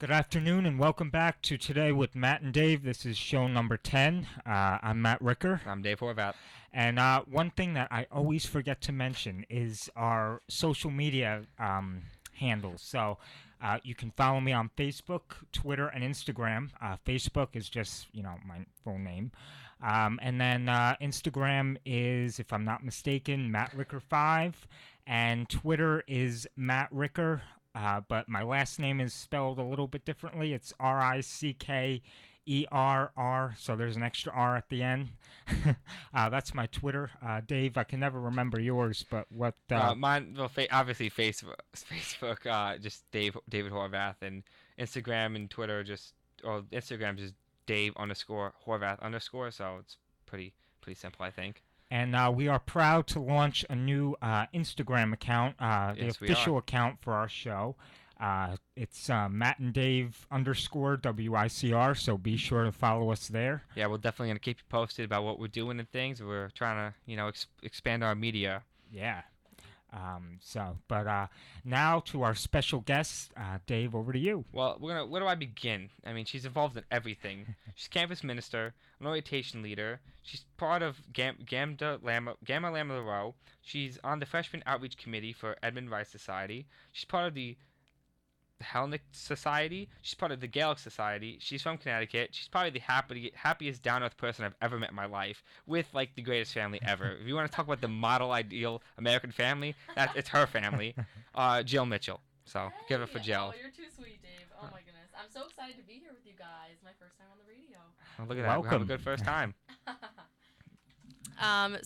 Good afternoon and welcome back to Today with Matt and Dave. This is show number 10. I'm Matt Ricker. I'm Dave Horvath. And one thing that I always forget to mention is our social media handles. So you can follow me on Facebook, Twitter, and Instagram. Facebook is just, my full name. And then Instagram is, if I'm not mistaken, Matt Ricker5. And Twitter is Matt Ricker. But my last name is spelled a little bit differently. It's Rickerr, so there's an extra R at the end. That's my Twitter. Dave, I can never remember yours, but what? Mine, obviously Facebook, just David Horvath, and Instagram and Twitter Instagram just Dave_Horvath_. So it's pretty simple, I think. And we are proud to launch a new Instagram account, the official account for our show. It's Matt and Dave _WICR, so be sure to follow us there. Yeah, we're definitely going to keep you posted about what we're doing and things. We're trying to, expand our media. Yeah. Now to our special guest, Dave, over to you. Well, where do I begin? I mean, she's involved in everything. She's campus minister, an orientation leader. She's part of Gamma Lambda Rho. She's on the freshman outreach committee for Edmund Rice Society. She's part of the Hellenic Society. She's part of the Gaelic Society. She's from Connecticut. She's probably the happiest down-earth person I've ever met in my life, with like the greatest family ever. If you want to talk about the model ideal American family, it's her family. Jill Mitchell. So give it for Jill. Oh, you're too sweet, Dave. Oh my goodness, I'm so excited to be here with you guys. My first time on the radio. Oh, look at that. We're having a good first time. I'm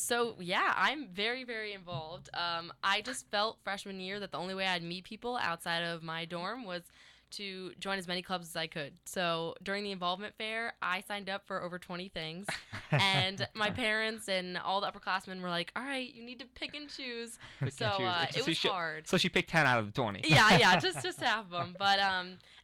very, very involved. I just felt freshman year that the only way I'd meet people outside of my dorm was to join as many clubs as I could. So during the involvement fair, I signed up for over 20 things, and my parents and all the upperclassmen were like, "All right, you need to pick and choose." It was hard. So she picked 10 out of the 20. Yeah, just half of them. But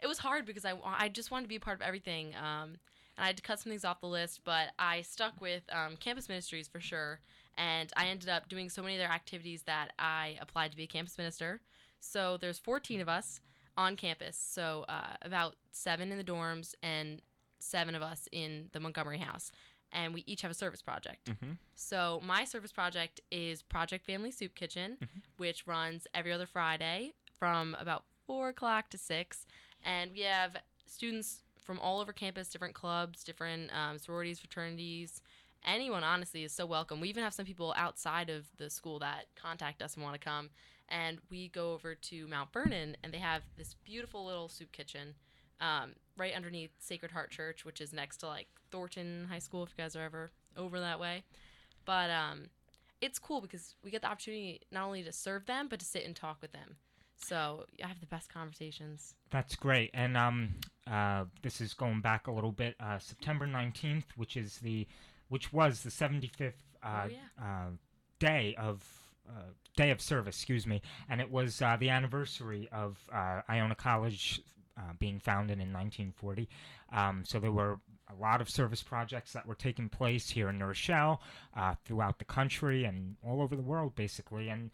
it was hard because I just wanted to be a part of everything. And I had to cut some things off the list, but I stuck with campus ministries for sure, and I ended up doing so many other activities that I applied to be a campus minister. So there's 14 of us on campus, so about 7 in the dorms and 7 of us in the Montgomery house, and we each have a service project. Mm-hmm. So my service project is Project Family Soup Kitchen, which runs every other Friday from about 4 o'clock to 6, and we have students from all over campus, different clubs, different sororities, fraternities. Anyone, honestly, is so welcome. We even have some people outside of the school that contact us and want to come. And we go over to Mount Vernon, and they have this beautiful little soup kitchen right underneath Sacred Heart Church, which is next to, like, Thornton High School, if you guys are ever over that way. But it's cool because we get the opportunity not only to serve them, but to sit and talk with them. So I have the best conversations. That's great. And this is going back a little bit. September 19th, which was the 75th day of service, excuse me, and it was the anniversary of Iona College being founded in 1940. So there were a lot of service projects that were taking place here in New Rochelle, throughout the country, and all over the world, basically. And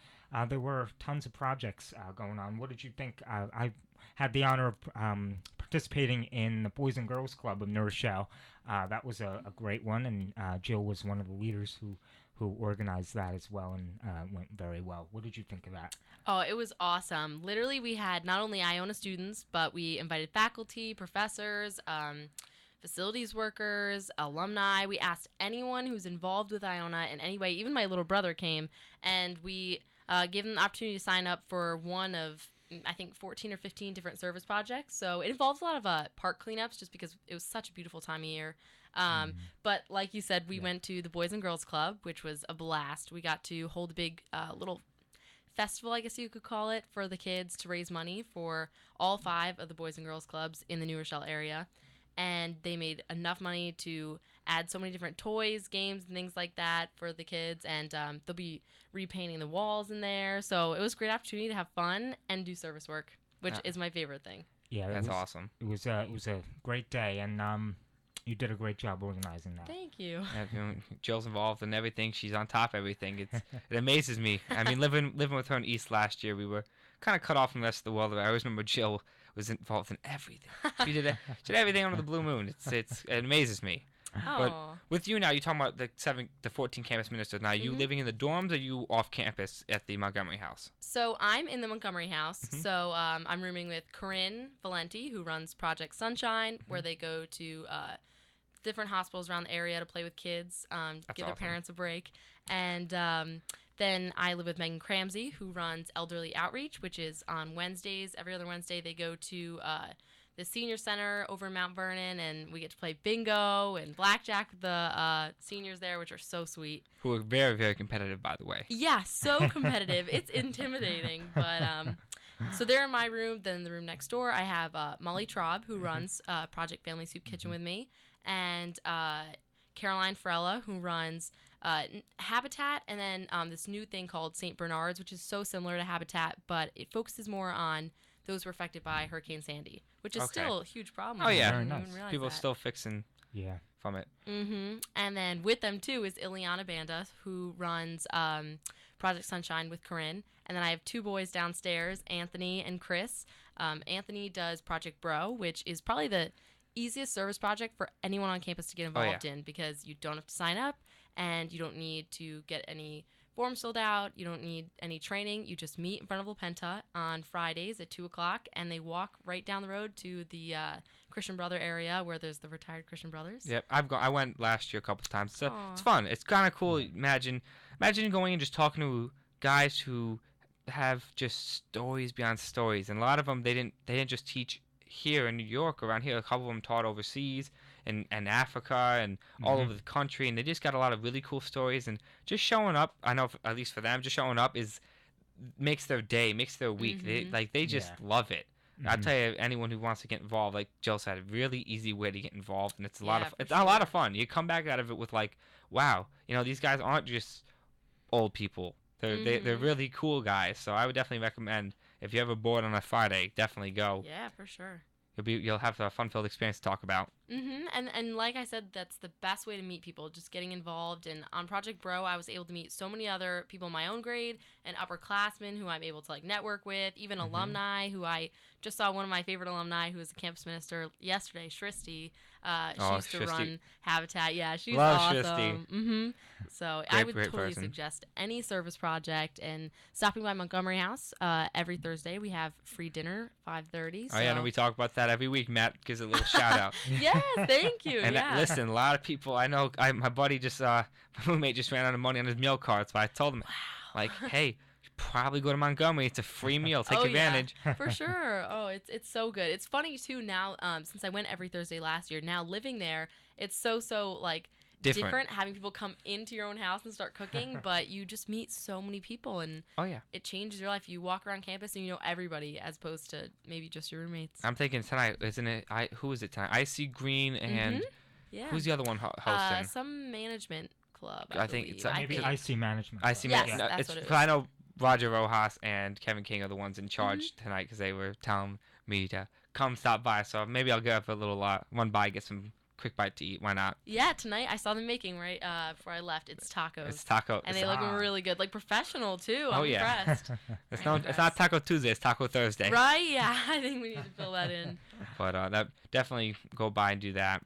there were tons of projects going on. What did you think? I had the honor of participating in the Boys and Girls Club of New Rochelle. That was a great one, and Jill was one of the leaders who organized that as well, and went very well. What did you think of that? Oh, it was awesome. Literally, we had not only Iona students, but we invited faculty, professors, facilities workers, alumni. We asked anyone who's involved with Iona in any way. Even my little brother came, and we gave them the opportunity to sign up for one of, I think, 14 or 15 different service projects. So it involves a lot of park cleanups, just because it was such a beautiful time of year. But like you said, we went to the Boys and Girls Club, which was a blast. We got to hold a big little festival, I guess you could call it, for the kids to raise money for all 5 of the Boys and Girls Clubs in the New Rochelle area. And they made enough money to add so many different toys, games, and things like that for the kids. And they'll be repainting the walls in there. So it was a great opportunity to have fun and do service work, which is my favorite thing. Yeah, that's awesome. It was a great day, and you did a great job organizing that. Thank you. Jill's involved in everything. She's on top of everything. It amazes me. I mean, living with her in East last year, we were kind of cut off from the rest of the world. I always remember Jill was involved in everything. She did everything under the blue moon. It amazes me. But Oh. with you now, you're talking about the 14 campus ministers. Now, are you living in the dorms, or are you off campus at the Montgomery house? So I'm in the Montgomery house. So I'm rooming with Corinne Valenti, who runs Project Sunshine, where they go to different hospitals around the area to play with kids, give their awesome. parents a break. And then I live with Megan Cramsey, who runs Elderly Outreach, which is on Wednesdays. Every other Wednesday, they go to the senior center over in Mount Vernon, and we get to play bingo and blackjack with the seniors there, which are so sweet. Who are very, very competitive, by the way. Yeah, so competitive. It's intimidating, but so they're in my room. Then in the room next door, I have Molly Traub, who runs Project Family Soup Kitchen with me, and Caroline Frella, who runs Habitat, and then this new thing called St. Bernard's, which is so similar to Habitat, but it focuses more on those who were affected by Hurricane Sandy, which is still a huge problem. Oh, yeah. Very nice. People are still fixing from it. And then with them, too, is Ileana Banda, who runs Project Sunshine with Corinne. And then I have two boys downstairs, Anthony and Chris. Anthony does Project Bro, which is probably the easiest service project for anyone on campus to get involved in, because you don't have to sign up and you don't need to get any forms filled out. You don't need any training. You just meet in front of La Penta on Fridays at 2 o'clock, and they walk right down the road to the Christian Brother area where there's the retired Christian Brothers. Yep, I went last year a couple of times. It's fun. It's kind of cool. Imagine going and just talking to guys who have just stories beyond stories, and a lot of them they didn't just teach here in New York. Around here, a couple of them taught overseas and Africa and all over the country, and they just got a lot of really cool stories. And just showing up, I know at least for them, just showing up makes their day, makes their week. They just love it. I'll tell you, anyone who wants to get involved, like Jill said, a really easy way to get involved, and it's a lot of fun. You come back out of it with like, wow, these guys aren't just old people. They're really cool guys. So I would definitely recommend, if you're ever bored on a Friday, definitely go. Yeah, for sure. You'll have a fun-filled experience to talk about. And like I said, that's the best way to meet people, just getting involved. And on Project Bro, I was able to meet so many other people in my own grade and upperclassmen who I'm able to like network with, even alumni who I just saw. One of my favorite alumni who was a campus minister yesterday, Shristi. She used to run Habitat. Yeah, she's awesome. So I would totally suggest any service project, and stopping by Montgomery House every Thursday. We have free dinner, 5:30. Oh yeah, and we talk about that every week. Matt gives a little shout out. Yes, thank you. And listen, a lot of people I know. My buddy my roommate just ran out of money on his meal card, so I told him, like, hey, you probably go to Montgomery. It's a free meal. Take advantage. Yeah, for sure. Oh, it's so good. It's funny too now. Since I went every Thursday last year, now living there, it's so like different having people come into your own house and start cooking, but you just meet so many people, and it changes your life. You walk around campus and you know everybody, as opposed to maybe just your roommates. I'm thinking tonight, isn't it? Who is it tonight? IC Green and who's the other one hosting? Some management club. I think it's maybe IC Management. Yes, that's what it is. I know Roger Rojas and Kevin King are the ones in charge tonight, because they were telling me to come stop by. So maybe I'll get up a little run by, get some quick bite to eat. Why not? Yeah, tonight I saw them making right before I left. It's tacos. It's taco, and they look really good, like professional too. I'm impressed. It's not Taco Tuesday. It's Taco Thursday. Right? Yeah, I think we need to fill that in. But that definitely go by and do that.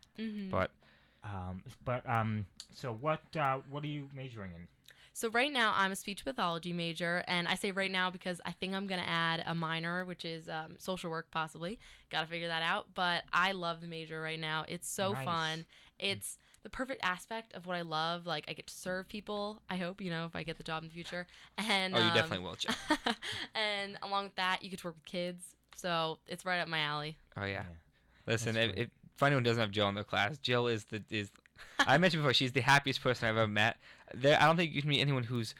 So what are you majoring in? So right now I'm a speech pathology major, and I say right now because I think I'm gonna add a minor, which is social work possibly. Got to figure that out. But I love the major right now. It's so fun. It's the perfect aspect of what I love. Like, I get to serve people. I hope, if I get the job in the future. And you definitely will, Jill. And along with that, you get to work with kids. So it's right up my alley. Oh yeah. Listen, if anyone doesn't have Jill in their class, Jill is I mentioned before, she's the happiest person I've ever met. I don't think you can meet anyone who's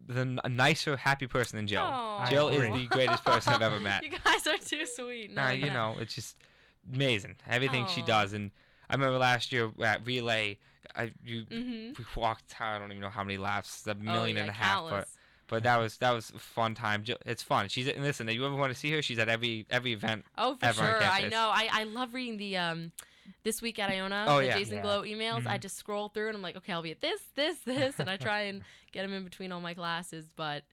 a nicer, happy person than Jill. Aww. Jill is the greatest person I've ever met. You guys are too sweet. It's just amazing, everything she does. And I remember last year at Relay, we walked, I don't even know how many laps, a million and a half. Countless. But that was a fun time. It's fun. Listen, if you ever want to see her, she's at every event. Oh, for ever sure. I know. I love reading the This Week at Iona, the Jason Glow emails. I just scroll through and I'm like, okay, I'll be at this, and I try and get them in between all my classes. But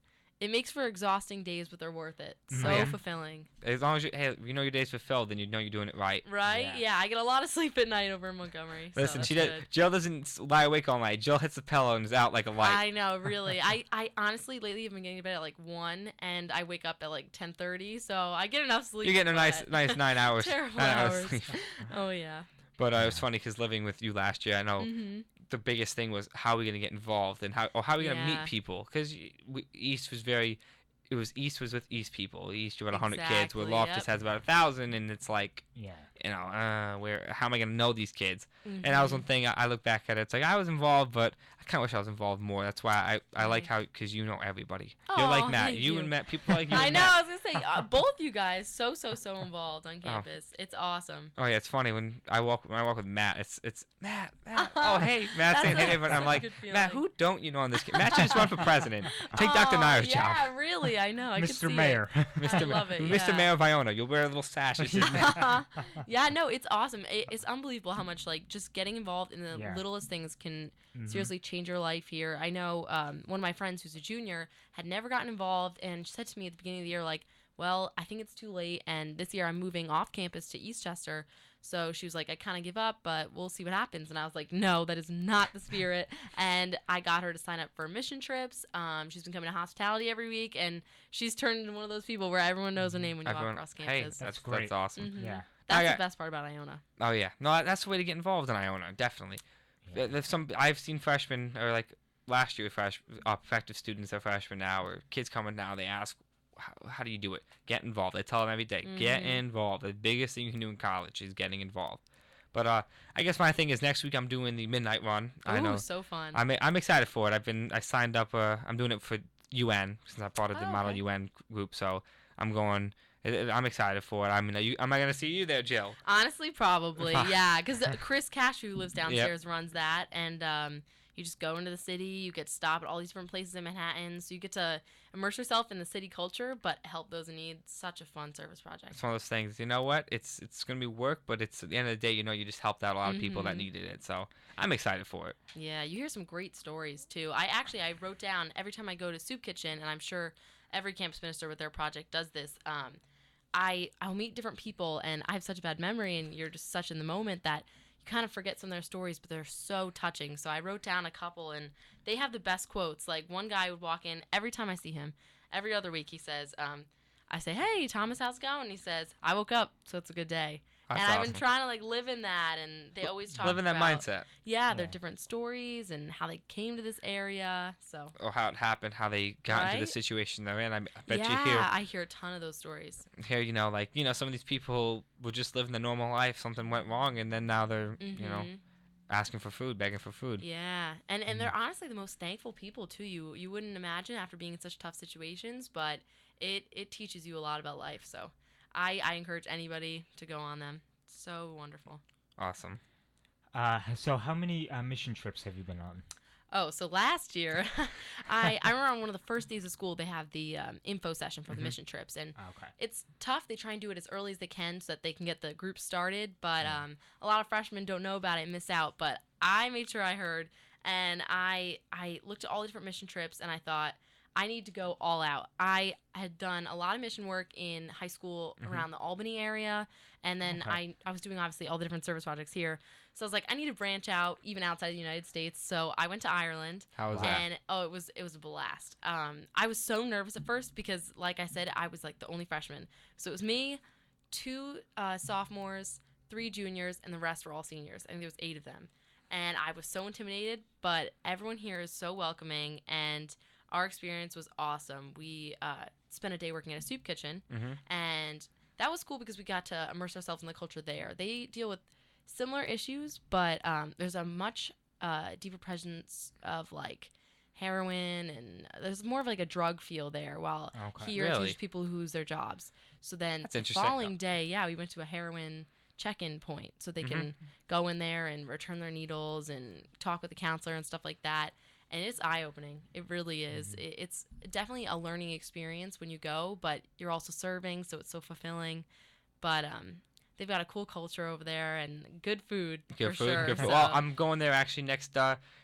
it makes for exhausting days, but they're worth it. So Yeah. fulfilling. As long as you know your day's fulfilled, then you know you're doing it right. Right? Yeah. Yeah, I get a lot of sleep at night over in Montgomery. So Listen, that's she good. Jill doesn't lie awake all night. Jill hits the pillow and is out like a light. I know, really. I honestly lately have been getting to bed at like 1, and I wake up at like 10:30, so I get enough sleep. You're getting a nice but- 9 hours. Terrible 9 hours. sleep. Oh yeah. But it was funny because living with you last year, I know Mhm. the biggest thing was how are we gonna get involved and how are we gonna meet Yeah. people? Because East was very. East was with East people. East, you had 100 kids. Where Exactly, Loftus yep. has about 1,000, and it's like, Yeah. how am I gonna know these kids? And that was Mhm. one thing I look back at. It's like I was involved, but I kind of wish I was involved more. That's why I like how because you know everybody. You're Aw, like Matt. thank You you. and Matt. People like you. I and know. Matt. I was gonna say both you guys so involved on campus. It's awesome. Oh yeah, it's funny when I walk with Matt. It's Matt. Oh hey, Matt saying hey, but I'm such a like good Matt. feeling. Who don't you know on this? Matt should just run for president. Take Dr. Aw, Nair's yeah, job. really. I know. I could Mr. see Mayor. I love it, Mr. yeah. Mayor of Iona. You'll wear a little sash. It says Matt. Yeah, no, it's awesome. It's unbelievable how much like just getting involved in the Yeah. littlest things can Mhm. seriously change your life here. I know one of my friends who's a junior had never gotten involved, and she said to me at the beginning of the year, like, well, I think it's too late, and this year I'm moving off campus to Eastchester. So she was like, I kind of give up, but we'll see what happens. And I was like, no, that is not the spirit. And I got her to sign up for mission trips. She's been coming to hospitality every week, and she's turned into one of those people where everyone knows her name when you walk across Hey, campus. that's great. awesome. Mhm. Yeah. That's I the best part about Iona. Oh yeah, no, that's the way to get involved in Iona. Definitely. Yeah. There's some I've seen freshmen or like last year effective students that are freshmen now or kids coming now. They ask, how do you do it? Get involved. I tell them every day, get Mhm. involved. The biggest thing you can do in college is getting involved. But I guess my thing is next week I'm doing the midnight run. I know Ooh, so fun. I'm excited for it. I signed up. I'm doing it for UN since I part of the Oh, Model okay. UN group. So I'm going. I'm excited for it. I mean, am I gonna see you there, Jill? Honestly, probably, yeah. Because Chris Cash, who lives downstairs, Yep. runs that, and you just go into the city. You get to stop at all these different places in Manhattan, so you get to immerse yourself in the city culture, but help those in need. Such a fun service project. It's one of those things. You know what? It's gonna be work, but it's at the end of the day, you just helped out a lot of people that Mhm. needed it. So I'm excited for it. Yeah, you hear some great stories too. I wrote down every time I go to Soup Kitchen, and I'm sure every campus minister with their project does this. I'll meet different people, and I have such a bad memory, and you're just such in the moment that you kind of forget some of their stories, but they're so touching. So I wrote down a couple, and they have the best quotes. Like one guy would walk in every time I see him, every other week. He says, I say, "Hey, Thomas, how's it going?" And he says, "I woke up, so it's a good day." That's and I've awesome. been trying to like live in that, and they always talk Live in that about, mindset, Yeah, their Yeah. different stories and how they came to this area. So or how it happened, how they got into the Right? situation they're in. I bet yeah, you I hear a ton of those stories. hear some of these people were just living the normal life. Something went wrong, and then now they're Mhm. asking for food, begging for food. Yeah, and they're honestly the most thankful people too. You wouldn't imagine after being in such tough situations, but it teaches you a lot about life. So I encourage anybody to go on them. So wonderful. Awesome. So how many mission trips have you been on? Oh, so last year, I remember on one of the first days of school they have the info session for the Mhm. mission trips, and Okay. it's tough. They try and do it as early as they can so that they can get the group started. But Yeah. a lot of freshmen don't know about it and miss out. But I made sure I heard, and I looked at all the different mission trips, and I thought I need to go all out. I had done a lot of mission work in high school Mhm. around the Albany area, and then Okay. I was doing obviously all the different service projects here. So I was like, I need to branch out even outside the United States. So I went to Ireland. How was Wow. that? And it was a blast. I was so nervous at first because, like I said, I was like the only freshman. So it was me, 2 sophomores, 3 juniors, and the rest were all seniors. I think there was 8 of them. And I was so intimidated, but everyone here is so welcoming, and our experience was awesome. We spent a day working at a soup kitchen, Mm-hmm. and that was cool because we got to immerse ourselves in the culture there. They deal with similar issues, but there's a much deeper presence of like heroin, and there's more of like a drug feel there, while Okay. here it's Really? just people who lose their jobs. So then That's the interesting. following day, yeah, we went to a heroin check-in point so they can go in there and return their needles and talk with the counselor and stuff like that. And it's eye-opening. It really is. It's definitely a learning experience when you go, but you're also serving, so it's so fulfilling. But they've got a cool culture over there and good food Good for food. sure. Good food. so- Well, I'm going there actually next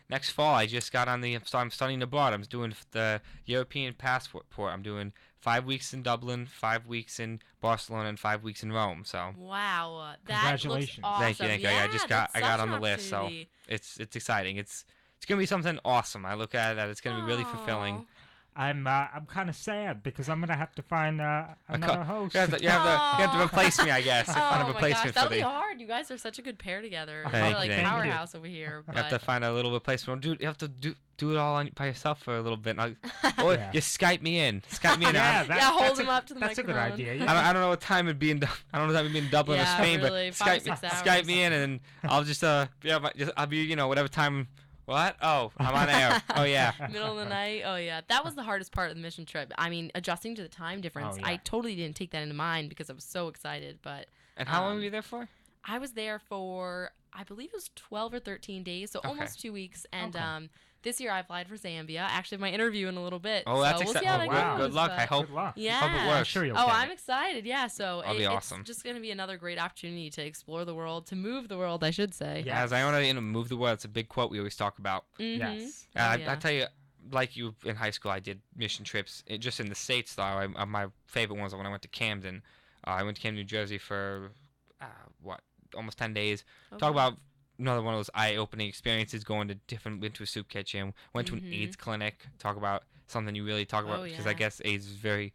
next fall, I just got on the. So I'm studying abroad. I'm doing the European passport. I'm doing 5 weeks in Dublin, 5 weeks in Barcelona, and 5 weeks in Rome. So. Wow, that Congratulations. looks awesome. Thank you. Yeah, I got on the list, so it's exciting. It's gonna be something awesome. I look at it that it's gonna be really fulfilling. I'm kind of sad because I'm gonna have to find another host. You have to replace me, I guess. Find a Oh my replacement gosh, that'll for be the. hard. You guys are such a good pair together. Thank You're like you, thank you. powerhouse over here. You have to But find a little replacement. Dude, you have to do it all by yourself for a little bit. Or Yeah. just Skype me in. Skype me in. hold him up to the That's a good microphone. idea. I Yeah. don't know what time it'd be in. I don't know what time it'd be in Dublin or Yeah, Spain, really, but 5 or Skype 6 hours. Skype me in, and then I'll just I'll be whatever time. What? Oh, I'm on air. Oh yeah. Middle of the night. Oh yeah, that was the hardest part of the mission trip. I mean, adjusting to the time difference. Oh, yeah. I totally didn't take that into mind because I was so excited. But And how long were you there for? I was there for, I believe it was 12 or 13 days, so Okay. almost 2 weeks. And Okay. this year I applied for Zambia. I actually have my interview in a little bit. Oh, that's so we'll see exciting. how that wow. goes. Good luck. but- I hope. Good luck. Yeah. Hope it I'm works. sure you'll Oh, get I'm it. excited. Yeah, so That'll be awesome. it's just going to be another great opportunity to explore the world, to move the world, I should say. Yeah. As I want to move the world, it's a big quote we always talk about. Mhm. Yes. Oh, I yeah. tell you, like you in high school, I did mission trips. Just in the States, though, my favorite ones are when I went to Camden. I went to Camden, New Jersey for, almost 10 days. Okay. Talk about another one of those eye-opening experiences, going to into a soup kitchen, went to an Mhm. AIDS clinic. Talk about something you really talk about, Oh, because I yeah. guess AIDS is very,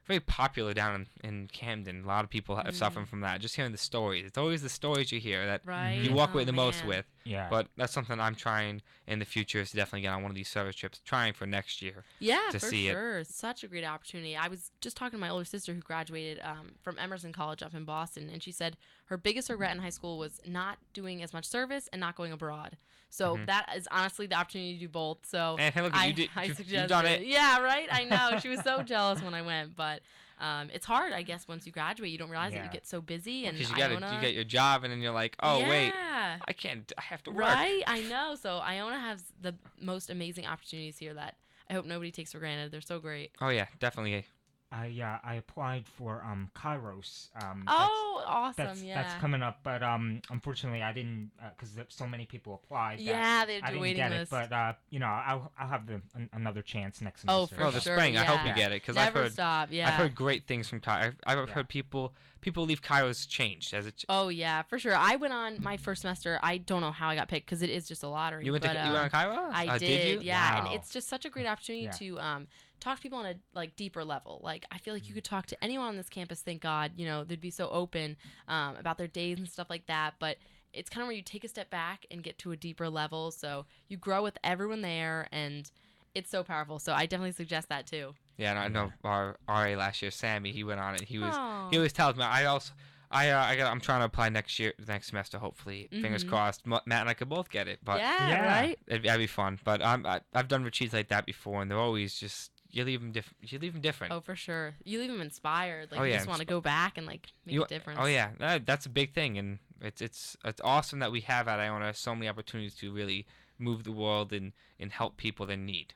very popular down in Camden. A lot of people are suffering from that. Just hearing the stories. It's always the stories you hear that Right. you walk away Oh, the most man. with. Yeah. But that's something I'm trying in the future, is to definitely get on one of these service trips, trying for next year. Yeah, to for see it. sure. Such a great opportunity. I was just talking to my older sister who graduated from Emerson College up in Boston, and she said her biggest regret in high school was not doing as much service and not going abroad. So that is honestly the opportunity to do both. So And hey, look, I, you did. I You've suggested done it. Yeah, right. I know. She was so jealous when I went, but it's hard, I guess. Once you graduate, you don't realize that Yeah. you get so busy, and Because you Iona, get your job, and then you're like, oh wait, yeah. I can't. I have to work. Right, I know. So Iona has the most amazing opportunities here that I hope nobody takes for granted. They're so great. Oh yeah, definitely. I applied for Kairos. Oh, awesome! That's yeah. that's coming up, but unfortunately I didn't, because so many people applied. That Yeah, they I do didn't waiting get list. it, but I'll have another chance next semester. Oh, for Oh, the sure, spring. I hope yeah. you get it, because I've Never heard stop. Yeah. I've heard great things from Kairos. I've Yeah. heard people leave Kairos changed as it. Oh yeah, for sure. I went on my first semester. I don't know how I got picked because it is just a lottery. You went but, you went on Kairos? I Did you? yeah, Wow. and it's just such a great opportunity Yeah. to talk to people on a deeper level. Like I feel like you could talk to anyone on this campus. Thank God, they'd be so open about their days and stuff like that. But it's kind of where you take a step back and get to a deeper level. So you grow with everyone there, and it's so powerful. So I definitely suggest that too. Yeah, and I know our RA last year, Sammy. He went on it. He Aw. always tells me. I'm trying to apply next semester. Hopefully, fingers Mhm. crossed. Matt and I could both get it. But Yeah, Yeah. right. that'd be fun. But I've done retreats like that before, and they're always just you leave them different. Oh, for sure. You leave them inspired. Like Oh, you yeah, just want to go back and make a difference. Oh yeah, that's a big thing, and it's awesome that we have at Iona so many opportunities to really move the world and help people in need.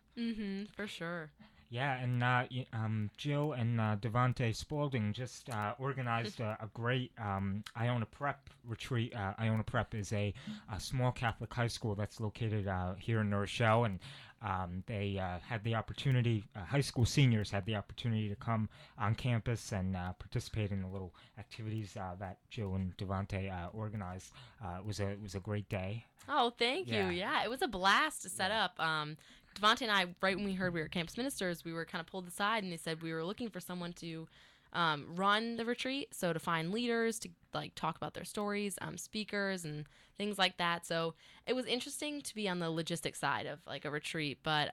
For sure. Yeah, and Jill and Devante Spalding just organized a great Iona Prep retreat. Iona Prep is a small Catholic high school that's located here in New Rochelle, and they had the opportunity, high school seniors had the opportunity to come on campus and participate in the little activities that Jill and Devante organized. It was a great day. Oh, thank Yeah. you. Yeah, it was a blast to set up. Devante and I, right when we heard we were campus ministers, we were kind of pulled aside, and they said we were looking for someone to run the retreat, so to find leaders to talk about their stories, speakers and things like that. So it was interesting to be on the logistics side of a retreat, but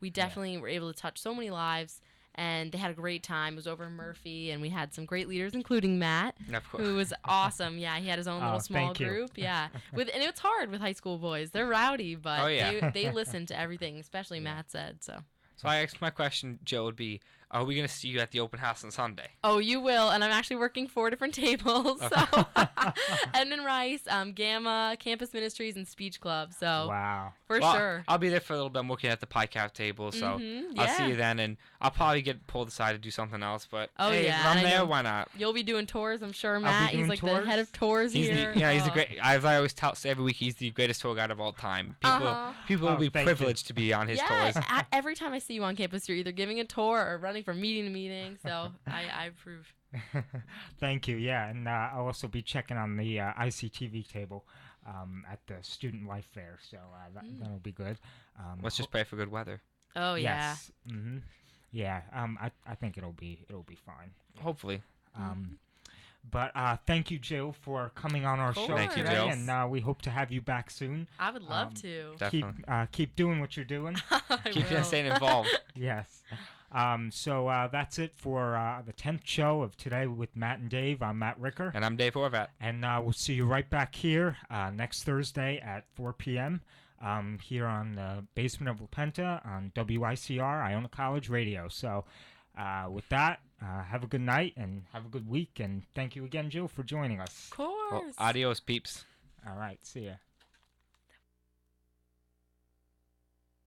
we definitely were able to touch so many lives. And they had a great time. It was over in Murphy, and we had some great leaders, including Matt, Of course. who was awesome. Yeah, he had his own Oh, little small thank you. group. Yeah, and it's hard with high school boys. They're rowdy, but Oh, yeah. they listen to everything, especially Matt said. So. So I asked my question, Jill, would be, are we going to see you at the open house on Sunday? Oh, you will, and I'm actually working 4 different tables. So Edmund Rice, Gamma, Campus Ministries, and Speech Club. So Wow. for Well, sure. I'll be there for a little bit. I'm working at the PyCap table, so I'll see you then, and I'll probably get pulled aside to do something else. But hey, if I'm there, why not? You'll be doing tours, I'm sure, be Matt. He's doing like tours? the head of tours here. He's the great. As I always say every week, he's the greatest tour guide of all time. People will be thank you. privileged to be on his tours. Every time I see you on campus, you're either giving a tour or running from meeting to meeting. So I approve. Thank you. Yeah, and I'll also be checking on the ICTV table at the Student Life Fair, so that'll be good. Let's just pray for good weather. Oh yeah. Yes. Mm-hmm. Yeah. I think it'll be fine. Hopefully. But thank you, Jill, for coming on our show Thank you, today, Jill. and we hope to have you back soon. I would love to. Definitely. Keep doing what you're doing. Keep staying involved. Yes. So that's it for the 10th show of Today with Matt and Dave. I'm Matt Ricker. And I'm Dave Horvat. And we'll see you right back here next Thursday at 4 p.m. Here on the basement of La Penta on WICR, Iona College Radio. So with that, have a good night and have a good week. And thank you again, Jill, for joining us. Of course. Well, adios, peeps. All right. See ya.